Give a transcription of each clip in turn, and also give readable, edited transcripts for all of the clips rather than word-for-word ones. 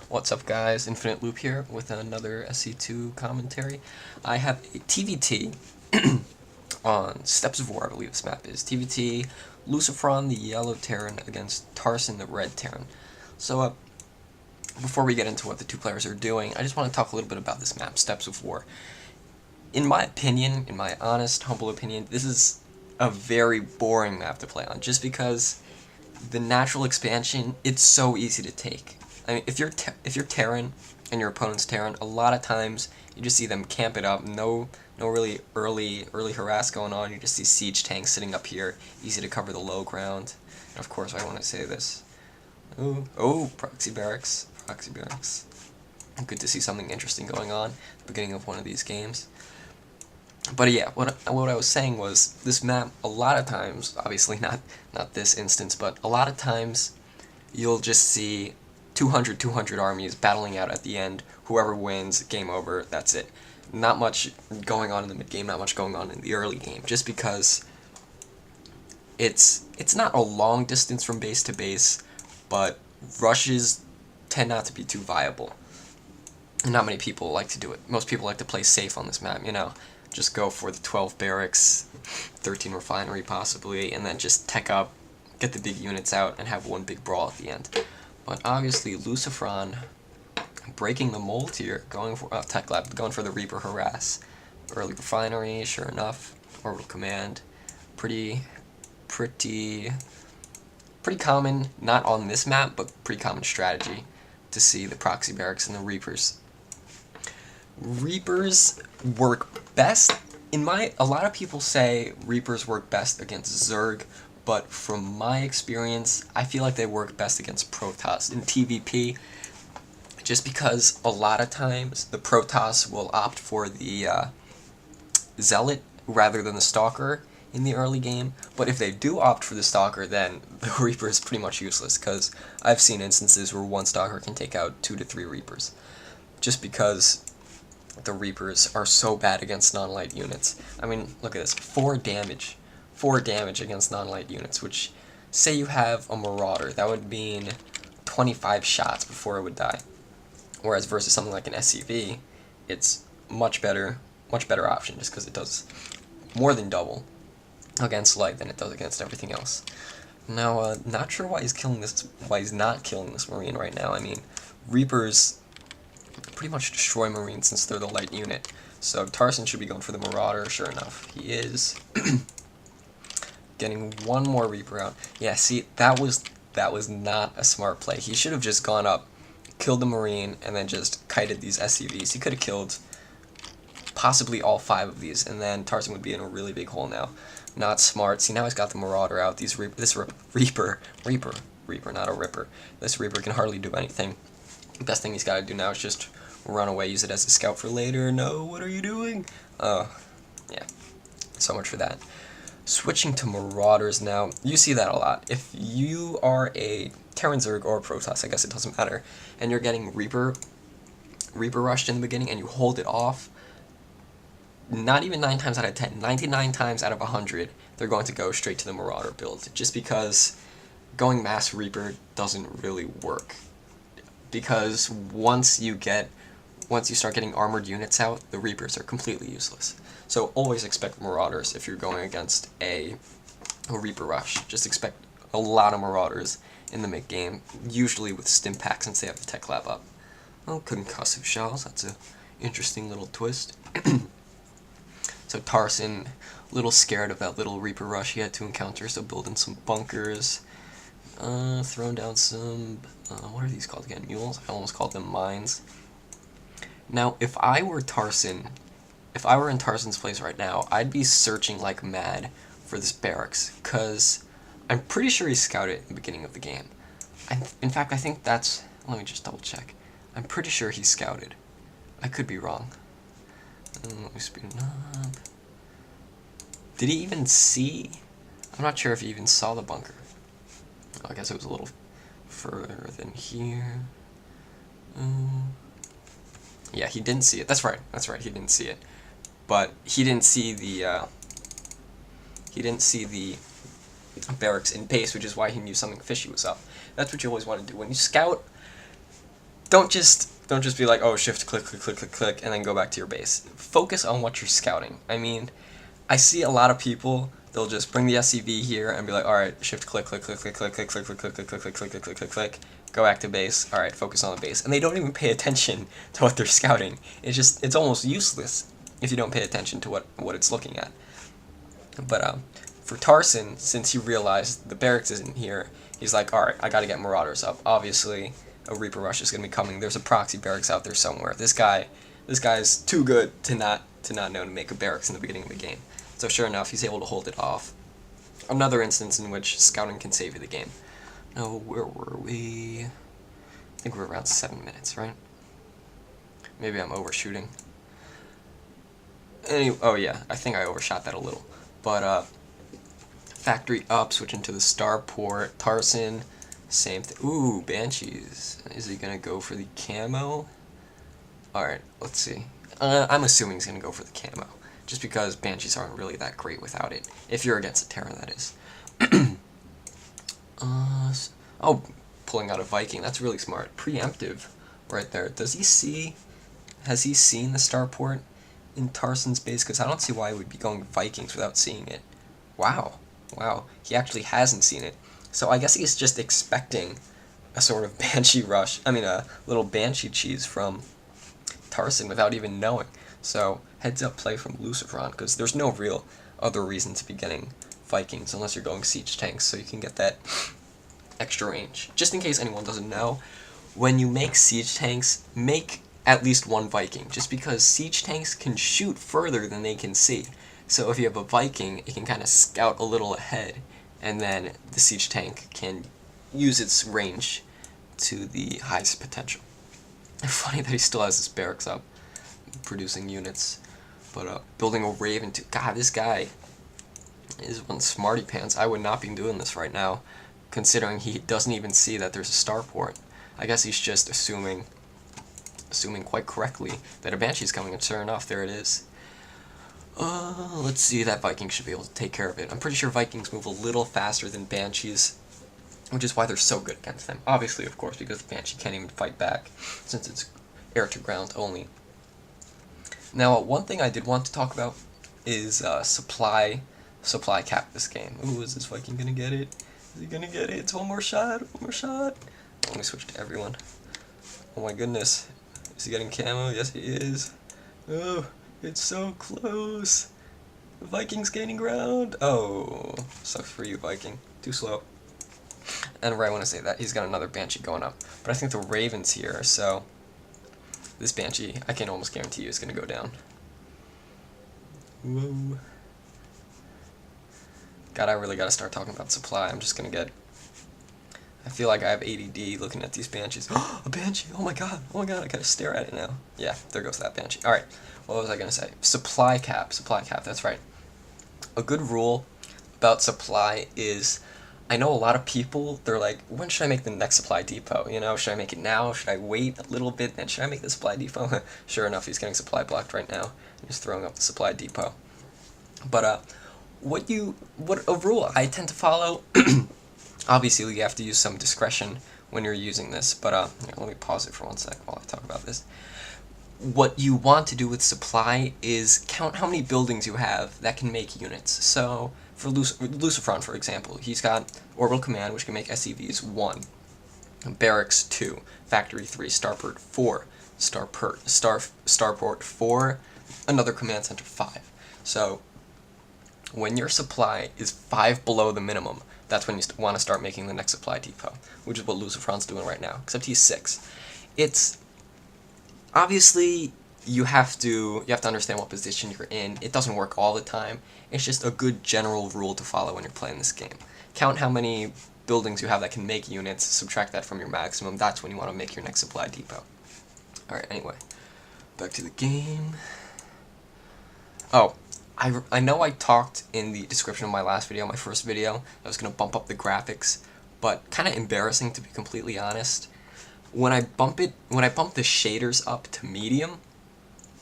What's up, guys? Infiniteloop here with another SC2 commentary. I have a TVT on Steps of War, I believe this map is. TVT, Lucifron, the yellow Terran, against Tarson, the red Terran. So, before we get into what the two players are doing, I just want to talk a little bit about this map, Steps of War. In my opinion, in my honest, humble opinion, this is a very boring map to play on, just because the natural expansion, it's so easy to take. I mean, if you're Terran and your opponent's Terran, a lot of times you just see them camp it up. No really early harass going on. You just see siege tanks sitting up here, easy to cover the low ground. And of course, I want to say this. Oh, proxy barracks. Good to see something interesting going on at the beginning of one of these games. But yeah, what I was saying was, this map, a lot of times, obviously not this instance, but a lot of times you'll just see 200 armies battling out at the end. Whoever wins, game over, that's it. Not much going on in the mid-game, not much going on in the early game, just because it's not a long distance from base to base, but rushes tend not to be too viable. Not many people like to do it. Most people like to play safe on this map, you know. Just go for the 12 barracks, 13 refinery possibly, and then just tech up, get the big units out, and have one big brawl at the end. But obviously, Lucifron breaking the mold here, going for Tech Lab, going for the Reaper harass. Early refinery, sure enough. Orbital command, pretty common, not on this map, but pretty common strategy to see the proxy barracks and the Reapers. Reapers work best, a lot of people say Reapers work best against Zerg, but from my experience, I feel like they work best against Protoss in TVP, just because a lot of times the Protoss will opt for the Zealot rather than the Stalker in the early game, but if they do opt for the Stalker, then the Reaper is pretty much useless, because I've seen instances where one Stalker can take out 2 to 3 Reapers, just because the Reapers are so bad against non-light units. I mean, look at this, 4 damage against non-light units, which, say you have a Marauder, that would mean 25 shots before it would die. Whereas versus something like an SCV, it's much better option, just because it does more than double against light than it does against everything else. Now, not sure why he's not killing this Marine right now. I mean, Reapers pretty much destroy Marines since they're the light unit. So Tarson should be going for the Marauder, sure enough. He is. Getting one more Reaper out. Yeah, see, that was not a smart play. He should have just gone up, killed the Marine, and then just kited these SCVs. He could have killed possibly all 5 of these, and then Tarson would be in a really big hole now. Not smart. See, now he's got the Marauder out. This Reaper, not a Ripper. This Reaper can hardly do anything. The best thing he's got to do now is just run away, use it as a scout for later. No, what are you doing? Yeah, so much for that. Switching to Marauders now, you see that a lot. If you are a Terran Zerg or a Protoss, I guess it doesn't matter, and you're getting Reaper rushed in the beginning and you hold it off, not even 9 times out of 10, 99 times out of 100, they're going to go straight to the Marauder build, just because going mass Reaper doesn't really work. Because once you start getting armored units out, the Reapers are completely useless. So always expect Marauders if you're going against a Reaper rush. Just expect a lot of Marauders in the mid-game, usually with stim packs since they have the Tech Lab up. Well, concussive shells, that's a interesting little twist. So Tarson, a little scared of that little Reaper rush he had to encounter, so building some bunkers, throwing down some, what are these called again, mules? I almost called them mines. Now, if I were in Tarson's place right now, I'd be searching like mad for this barracks, because I'm pretty sure he scouted in the beginning of the game. In fact, I think that's, let me just double check. I'm pretty sure he scouted. I could be wrong. Let me speed it up. Did he even see? I'm not sure if he even saw the bunker. I guess it was a little further than here. Yeah, he didn't see it. That's right, he didn't see it. But he didn't see the barracks in base, which is why he knew something fishy was up. That's what you always want to do. When you scout, don't just be like, oh, shift click click click click click and then go back to your base. Focus on what you're scouting. I mean, I see a lot of people, they'll just bring the SCV here and be like, all right, shift click click click click click click click click click click click click click click click click click, go back to base. All right, focus on the base, and they don't even pay attention to what they're scouting. It's almost useless if you don't pay attention to what it's looking at. But for Tarson, since he realized the barracks isn't here, he's like, all right, I got to get Marauders up. Obviously, a Reaper rush is gonna be coming. There's a proxy barracks out there somewhere. This guy's too good to not know to make a barracks in the beginning of the game. So sure enough, he's able to hold it off. Another instance in which scouting can save you the game. Oh, where were we? I think we're around 7 minutes, right? Maybe I'm overshooting. Oh yeah, I think I overshot that a little. But factory up, switching to the starport. Tarson, same thing. Ooh, Banshees. Is he gonna go for the camo? Alright, let's see. I'm assuming he's gonna go for the camo, just because Banshees aren't really that great without it. If you're against a Terra, that is. Oh, pulling out a Viking. That's really smart. Preemptive, right there. Has he seen the starport in Tarson's base? Because I don't see why he would be going Vikings without seeing it. Wow. He actually hasn't seen it. So I guess he's just expecting a sort of Banshee rush. I mean, a little Banshee cheese from Tarson without even knowing. So heads up play from Lucifron, because there's no real other reason to be getting Vikings unless you're going siege tanks, so you can get that extra range. Just in case anyone doesn't know, when you make siege tanks, make at least one Viking, just because siege tanks can shoot further than they can see. So if you have a Viking, it can kind of scout a little ahead, and then the siege tank can use its range to the highest potential. Funny that he still has his barracks up, producing units. But building a Raven too. God, this guy is one smarty pants. I would not be doing this right now, considering he doesn't even see that there's a starport. I guess he's just assuming quite correctly that a Banshee's coming, and sure enough, there it is. Let's see, that Viking should be able to take care of it. I'm pretty sure Vikings move a little faster than Banshees, which is why they're so good against them. Obviously, of course, because the Banshee can't even fight back, since it's air-to-ground only. Now, one thing I did want to talk about is supply cap this game. Ooh, is this Viking gonna get it? Is he gonna get it? It's one more shot. Let me switch to everyone. Oh my goodness. Is he getting camo? Yes, he is. Oh, it's so close. The Viking's gaining ground. Oh, sucks for you, Viking. Too slow. And right when I say that, he's got another Banshee going up. But I think the Raven's here, so this Banshee, I can almost guarantee you, is going to go down. Whoa. God, I really got to start talking about supply. I'm just going to get... I feel like I have ADD looking at these Banshees. Oh, a Banshee! Oh my god, I gotta stare at it now. Yeah, there goes that Banshee. Alright, what was I gonna say? Supply cap, that's right. A good rule about supply is, I know a lot of people, they're like, when should I make the next supply depot? You know, should I make it now? Should I wait a little bit? Then should I make the supply depot? Sure enough, he's getting supply blocked right now. He's throwing up the supply depot. But, what a rule I tend to follow... Obviously, you have to use some discretion when you're using this, but here, let me pause it for 1 sec while I talk about this. What you want to do with supply is count how many buildings you have that can make units. So, for Lucifron, for example, he's got Orbital Command, which can make SCVs 1, Barracks 2, Factory 3, Starport 4, Starport 4, another Command Center 5. So, when your supply is 5 below the minimum, that's when you want to start making the next supply depot, which is what Lucifron's doing right now, except he's 6. It's obviously you have to understand what position you're in. It doesn't work all the time. It's just a good general rule to follow when you're playing this game. Count how many buildings you have that can make units, subtract that from your maximum. That's when you want to make your next supply depot. Alright, anyway, back to the game. Oh, I know I talked in the description of my last video, my first video, I was going to bump up the graphics, but kind of embarrassing to be completely honest. When I bump the shaders up to medium,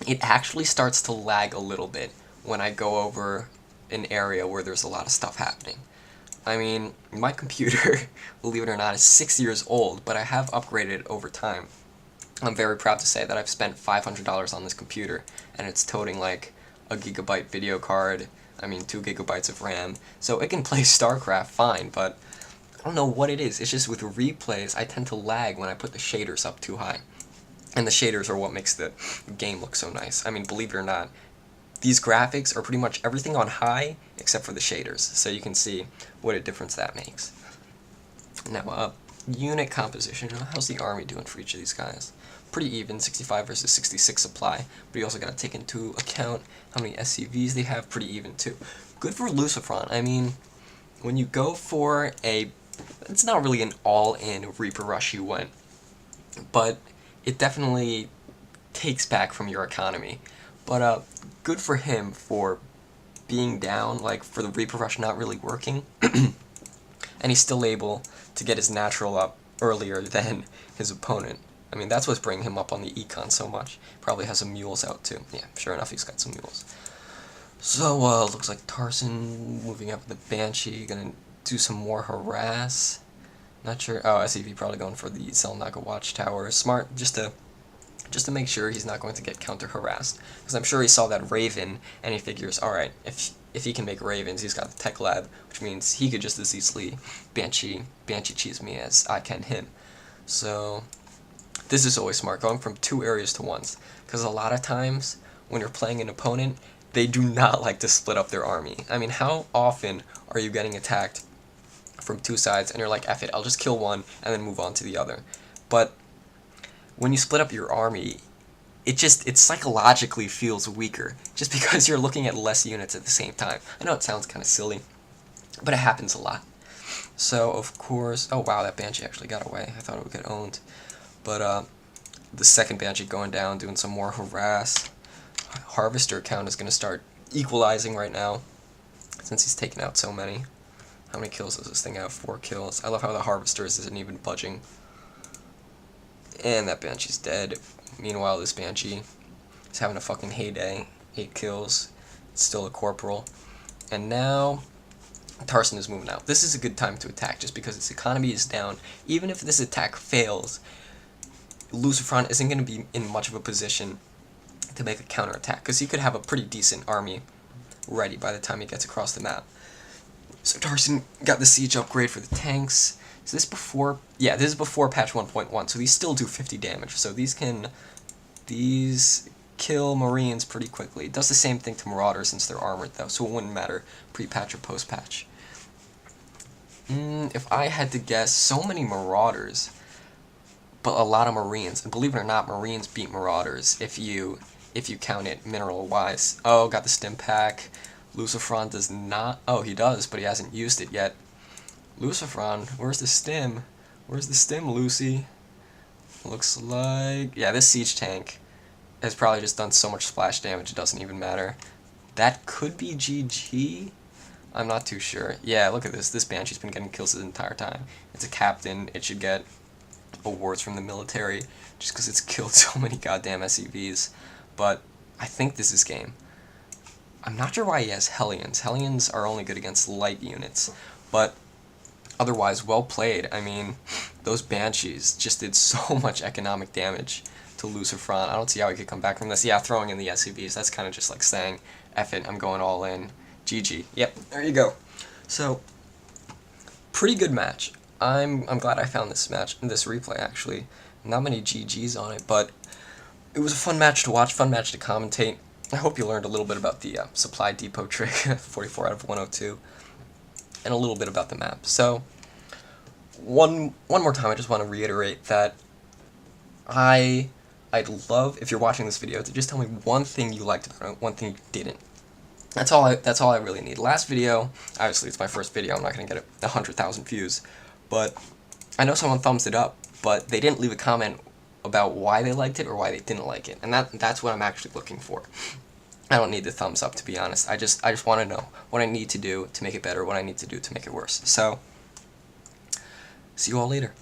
it actually starts to lag a little bit when I go over an area where there's a lot of stuff happening. I mean, my computer, believe it or not, is 6 years old, but I have upgraded it over time. I'm very proud to say that I've spent $500 on this computer, and it's toting like a gigabyte video card, 2 gigabytes of RAM, so it can play StarCraft fine, but I don't know what it is. It's just with replays, I tend to lag when I put the shaders up too high. And the shaders are what makes the game look so nice. Believe it or not, these graphics are pretty much everything on high except for the shaders, so you can see what a difference that makes. Now, unit composition. How's the army doing for each of these guys? Pretty even, 65 versus 66 supply, but you also got to take into account how many SCVs they have, pretty even too. Good for Lucifron. When you go for it's not really an all-in Reaper Rush you went, but it definitely takes back from your economy. But good for him for being down, like for the Reaper Rush not really working, and he's still able to get his natural up earlier than his opponent. That's what's bringing him up on the econ so much. Probably has some mules out too. Yeah, sure enough, he's got some mules. So, looks like Tarson moving up with the Banshee, gonna do some more harass. Not sure. Oh, SCV probably going for the Zelnaga Watchtower. Smart, just to make sure he's not going to get counter-harassed. Because I'm sure he saw that Raven, and he figures, alright, if he can make Ravens, he's got the Tech Lab, which means he could just as easily Banshee cheese me as I can him. So, this is always smart, going from 2 areas to 1. Because a lot of times, when you're playing an opponent, they do not like to split up their army. How often are you getting attacked from 2 sides, and you're like, F it, I'll just kill one, and then move on to the other? But when you split up your army, it psychologically feels weaker, just because you're looking at less units at the same time. I know it sounds kind of silly, but it happens a lot. So, of course, oh wow, that Banshee actually got away. I thought it would get owned. But, the second Banshee going down, doing some more harass. Harvester count is going to start equalizing right now, since he's taken out so many. How many kills does this thing have? 4 kills. I love how the Harvesters isn't even budging. And that Banshee's dead. Meanwhile, this Banshee is having a fucking heyday. 8 kills. It's still a corporal. And now, Tarson is moving out. This is a good time to attack, just because its economy is down. Even if this attack fails, Lucifron isn't going to be in much of a position to make a counterattack, because he could have a pretty decent army ready by the time he gets across the map. So Tarson got the siege upgrade for the tanks. Is this before? Yeah, this is before patch 1.1, so these still do 50 damage. So these kill Marines pretty quickly. It does the same thing to Marauders since they're armored though, so it wouldn't matter pre-patch or post-patch. If I had to guess, so many Marauders, but a lot of Marines. And believe it or not, Marines beat Marauders if you count it mineral-wise. Oh, got the stim pack. Lucifron does not. Oh, he does, but he hasn't used it yet. Lucifron, where's the stim? Where's the stim, Lucy? Looks like... yeah, this siege tank has probably just done so much splash damage it doesn't even matter. That could be GG? I'm not too sure. Yeah, look at this. This Banshee's been getting kills the entire time. It's a captain. It should get awards from the military just because it's killed so many goddamn SCVs. But I think this is game. I'm not sure why he has Hellions. Hellions are only good against light units. But otherwise, well played. Those Banshees just did so much economic damage to Lucifron. I don't see how he could come back from this. Yeah, throwing in the SCVs, that's kind of just like saying, F it, I'm going all in. GG. Yep, there you go. So, pretty good match. I'm glad I found this replay, actually. Not many GGs on it, but it was a fun match to watch, fun match to commentate. I hope you learned a little bit about the supply depot trick, 44 out of 102, and a little bit about the map. So, one more time, I just want to reiterate that I'd love, if you're watching this video, to just tell me one thing you liked about it, one thing you didn't. That's all I really need. Last video, obviously it's my first video, I'm not going to get 100,000 views, but I know someone thumbs it up, but they didn't leave a comment about why they liked it or why they didn't like it, and that's what I'm actually looking for. I don't need the thumbs up, to be honest. I just want to know what I need to do to make it better, what I need to do to make it worse. So, see you all later.